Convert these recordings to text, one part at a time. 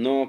9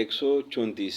134।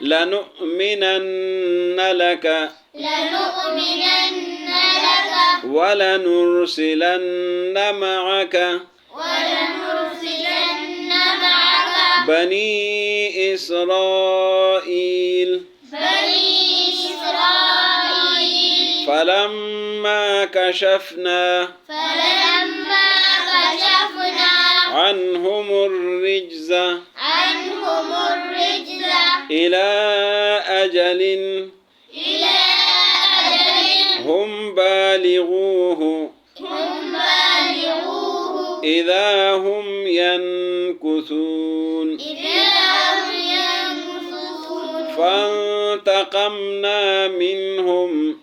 لنؤمنن لك ولنرسلن معك بني إسرائيل فلما كشفنا عنهم الرجز إلى أجل هم بالغوه إذا هم ينكثون فانتقمنا منهم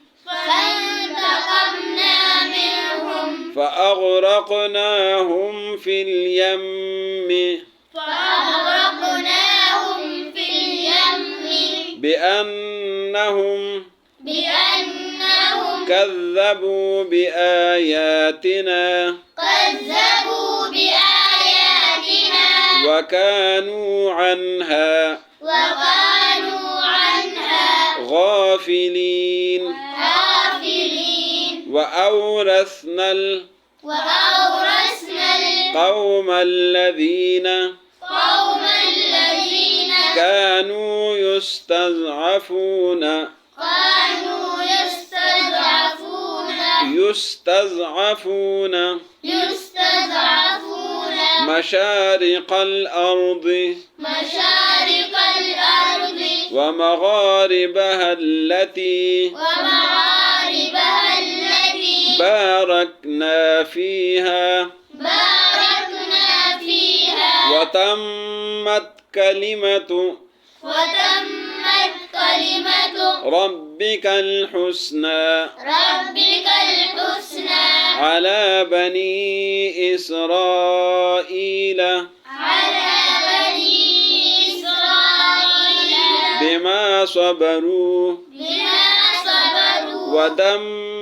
فأغرقناهم في اليم بأنهم كذبوا بآياتنا وكانوا عنها غافلين وأورثنا القوم الذين كانوا يستضعفون مشارق الأرض ومغاربها التي باركنا فيها وتمت كلمة ربك الحسنى على بني إسرائيل بما صبروا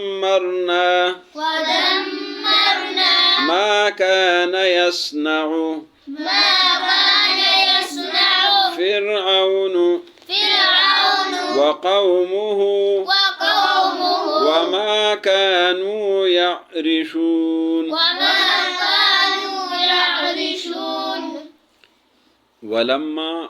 ودمرنا ما كان يصنع فرعون وقومه وما كانوا يعرشون ولما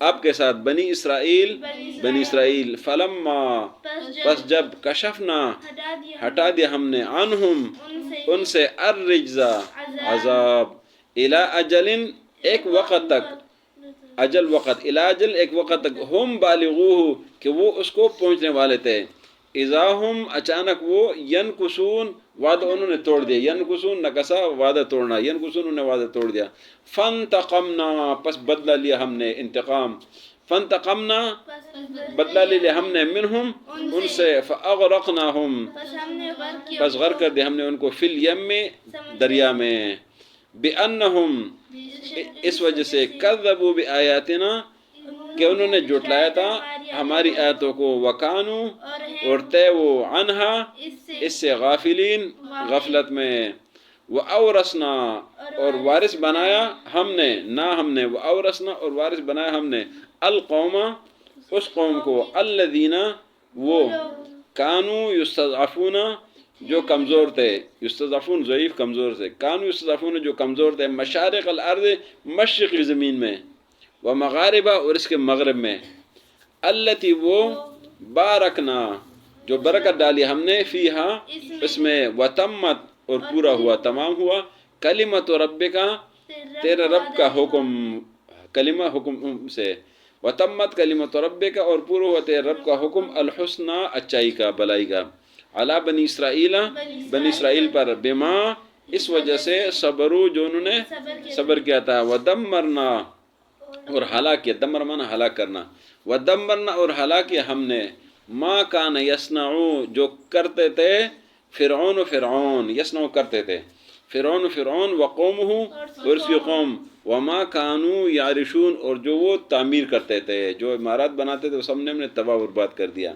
آپ کے ساتھ بنی اسرائیل فلما پس جب کشفنا ہٹا دیا ہم نے عنہم ان سے الرجز عذاب الی اجل ایک وقت تک الی اجل ایک وقت تک ہم بالغوہ کہ وہ اس کو پہنچنے والے تھے اذا ہم اچانک وہ ینکسون وعدہ انہوں نے توڑ دیا ینکسون نکسا وعدہ توڑنا ینکسون انہوں نے وعدہ توڑ دیا فانتقمنا پس بدلہ لیا ہم نے انتقام فانتقمنا بدلہ لیا ہم نے منہم ان سے فاغرقناہم پس غرق کر دیا ہم نے ان کو فی الیم میں دریا میں بانہم اس وجہ سے کذبوا بآیاتنا کہ انہوں نے جھٹلایا تھا ہماری آیتوں کو وکانو اور تھے وہ عنہا اس سے غافلین غفلت میں وَأَوْرَثْنَا اور وارث بنایا ہم نے وَأَوْرَثْنَا اور وارث بنایا ہم نے القوم اس قوم کو الذین وہ کانوا یستضعفون جو کمزور تھے یستضعفون ضعیف کمزور تھے کانوا یستضعفون جو کمزور تھے مشارق الارض مشرقی زمین میں ومغاربہ اور اس کے مغرب میں التی وہ بارکنا جو برکت ڈالی ہم نے فیہا اس میں وتمت اور پورا ہوا تمام ہوا کلمت ربک تیرے رب کا حکم کلمہ حکم سے وتمت کلمت ربک اور پورا ہوا تیرے رب کا حکم الحسنى اچائی کا بلائی کا علی بنی اسرائیل پر بما اس وجہ سے صبروا جو انہوں نے صبر کیا تھا ودمرنا اور ہلاک کیا دمر مانا ہلاک کرنا ودمرنا اور ہلاک کیا ہم نے ما کان یصنعو جو کرتے تھے فرعون یصنعو کرتے تھے فرعون وقومہ اور اس کی قوم وما کانوا یعرشون اور جو وہ تعمیر کرتے تھے جو عمارات بناتے تھے وہ سب نے ہم نے تباہ و برباد کر دیا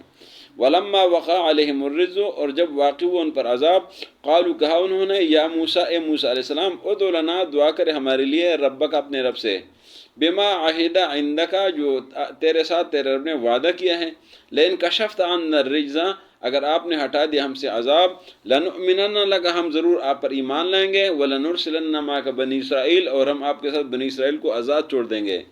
ولما وقع علیہم الرجز اور جب واقع ہوا ان پر عذاب قالوا کہا انہوں نے یا موسیٰ اے موسیٰ علیہ السلام ادعو لنا دعا کرے ہمارے لیے ربک اپنے رب سے بما عہد عندک جو تیرے ساتھ تیرے رب نے وعدہ کیا ہے لئن کشفت عنا الرجز اگر آپ نے ہٹا دیا ہم سے عذاب لنؤمنن لک ہم ضرور آپ پر ایمان لائیں گے ولنرسلن معک بنی اسرائیل اور ہم آپ کے ساتھ بنی اسرائیل کو آزاد چھوڑ دیں گے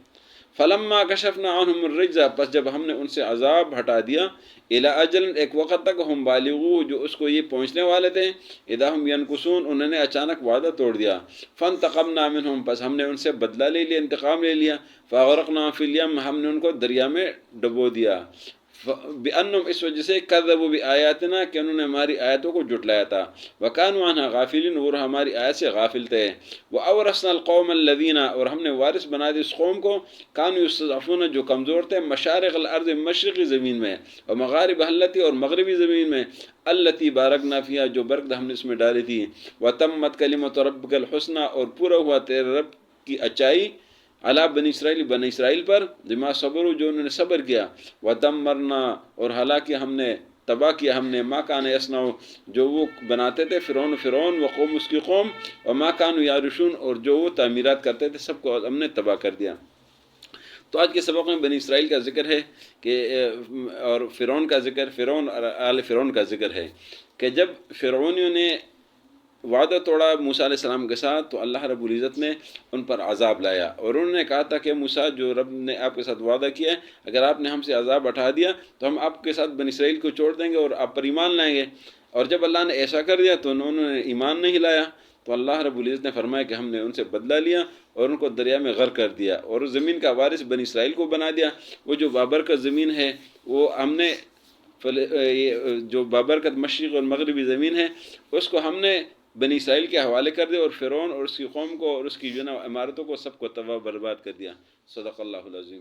فلما کشفنا عنہم الرجز پس جب ہم نے ان سے عذاب ہٹا دیا الی اجل ایک وقت تک ہم بالغو جو اس کو یہ پہنچنے والے تھے اذا ہم ینکسون انہوں نے اچانک وعدہ توڑ دیا فانتقمنا منہم پس ہم نے ان سے بدلہ لے لیا انتقام لے لیا فاغرقنا فی الیم ہم نے ان کو دریا میں ڈبو دیا بأنہم اس وجہ سے کذبوا بآیاتنا کہ انہوں نے ہماری آیتوں کو جھٹلایا تھا وکانوا عنہا غافلین اور ہماری آیت سے غافل تھے وأورثنا القوم الذین اور ہم نے وارث بنا دی اس قوم کو کانوا یستضعفون جو کمزور تھے مشارق الارض مشرقی زمین میں ومغارب التی اور مغربی زمین میں التی بارکنا فیہا جو برکت ہم نے اس میں ڈالی تھی وتمت کلمۃ ربک الحسنى اور پورا ہوا تیرے رب کی اچائی علی بنی اسرائیل پر بما صبروا جو انہوں نے صبر کیا ودمرنا اور ہلاک ہم نے تباہ کیا ہم نے ما کان یصنع جو وہ بناتے تھے فرعون وقوم اس کی قوم وما کانوا یعرشون اور جو وہ تعمیرات کرتے تھے سب کو ہم نے تباہ کر دیا۔ تو آج کے سبق میں بنی اسرائیل کا ذکر ہے کہ اور فرعون کا ذکر فرعون اور آل فرعون کا ذکر ہے کہ جب فرعونیوں نے وعدہ توڑا موسیٰ علیہ السلام کے ساتھ تو اللہ رب العزت نے ان پر عذاب لایا اور انہوں نے کہا تھا کہ موسیٰ جو رب نے آپ کے ساتھ وعدہ کیا ہے اگر آپ نے ہم سے عذاب ہٹا دیا تو ہم آپ کے ساتھ بنی اسرائیل کو چھوڑ دیں گے اور آپ پر ایمان لائیں گے، اور جب اللہ نے ایسا کر دیا تو انہوں نے ایمان نہیں لایا تو اللہ رب العزت نے فرمایا کہ ہم نے ان سے بدلہ لیا اور ان کو دریا میں غرق کر دیا اور اس زمین کا وارث بنی اسرائیل کو بنا دیا۔ وہ جو بابرکت زمین ہے وہ ہم نے جو بابرکت مشرق اور مغربی زمین ہے اس کو ہم نے بنی اسرائیل کے حوالے کر دیا اور فرعون اور اس کی قوم کو اور اس کی عمارتوں کو سب کو تباہ برباد کر دیا۔ صدق اللہ العظیم۔